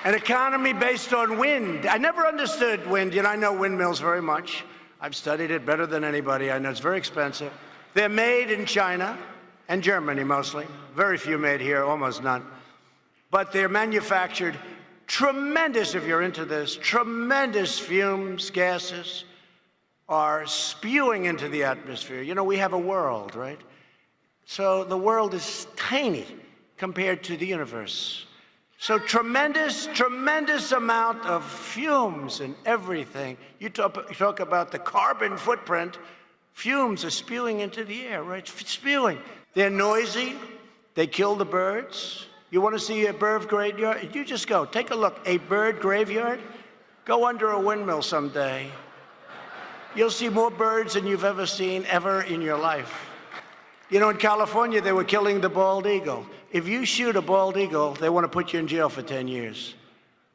An economy based on wind. I never understood wind. I know windmills very much. I've studied it better than anybody. I know it's very expensive. They're made in China and Germany mostly. Very few made here, almost none. But they're manufactured tremendous, if you're into this, tremendous fumes, gases are spewing into the atmosphere. We have a world, right? So the world is tiny compared to the universe. So tremendous amount of fumes and everything. You talk about the carbon footprint. Fumes are spewing into the air, right? Spewing. They're noisy. They kill the birds. You want to see a bird graveyard? You just go. Take a look. A bird graveyard? Go under a windmill someday. You'll see more birds than you've ever seen ever in your life. In California, they were killing the bald eagle. If you shoot a bald eagle, they want to put you in jail for 10 years.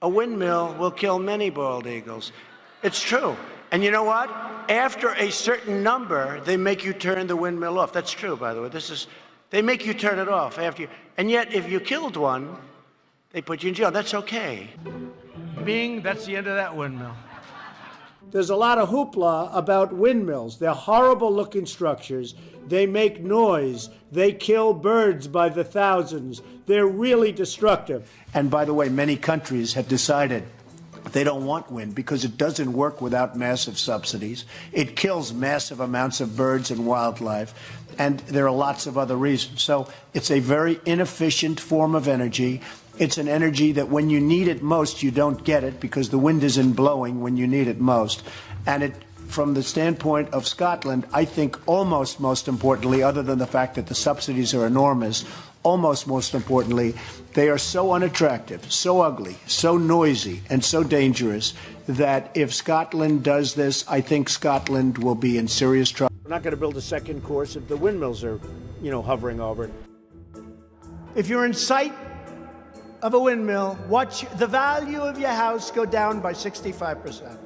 A windmill will kill many bald eagles. It's true. And you know what? After a certain number, they make you turn the windmill off. That's true, by the way. They make you turn it off after you. And yet, if you killed one, they put you in jail. That's okay. Bing, that's the end of that windmill. There's a lot of hoopla about windmills. They're horrible-looking structures. They make noise. They kill birds by the thousands. They're really destructive. And by the way, many countries have decided they don't want wind because it doesn't work without massive subsidies. It kills massive amounts of birds and wildlife, and there are lots of other reasons. So it's a very inefficient form of energy. It's an energy that when you need it most, you don't get it because the wind isn't blowing when you need it most. And from the standpoint of Scotland, I think almost most importantly, other than the fact that the subsidies are enormous, almost most importantly, they are so unattractive, so ugly, so noisy, and so dangerous that if Scotland does this, I think Scotland will be in serious trouble. We're not going to build a second course if the windmills are, hovering over it. If you're in sight of a windmill, watch the value of your house go down by 65%.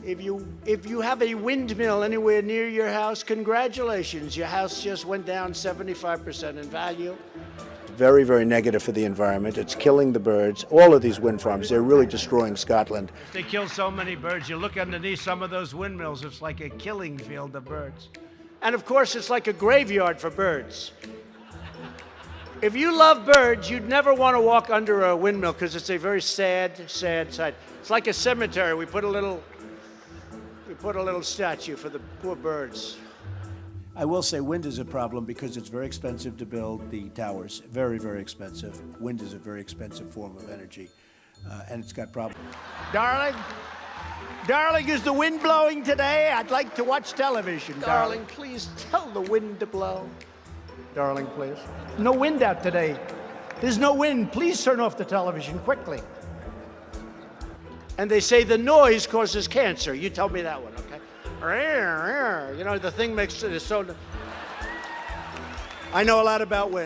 If you have a windmill anywhere near your house, congratulations, your house just went down 75% in value. Very, very negative for the environment. It's killing the birds. All of these wind farms, they're really destroying Scotland. They kill so many birds. You look underneath some of those windmills, it's like a killing field of birds. And of course, it's like a graveyard for birds. If you love birds, you'd never want to walk under a windmill because it's a very sad sight. It's like a cemetery. We put a little statue for the poor birds. I will say wind is a problem because it's very expensive to build the towers. Very, very expensive. Wind is a very expensive form of energy, and it's got problems. Darling, is the wind blowing today? I'd like to watch television. Darling, please tell the wind to blow. Darling, please. No wind out today. There's no wind. Please turn off the television quickly. And they say the noise causes cancer. You tell me that one, okay? The thing makes it so. I know a lot about wind.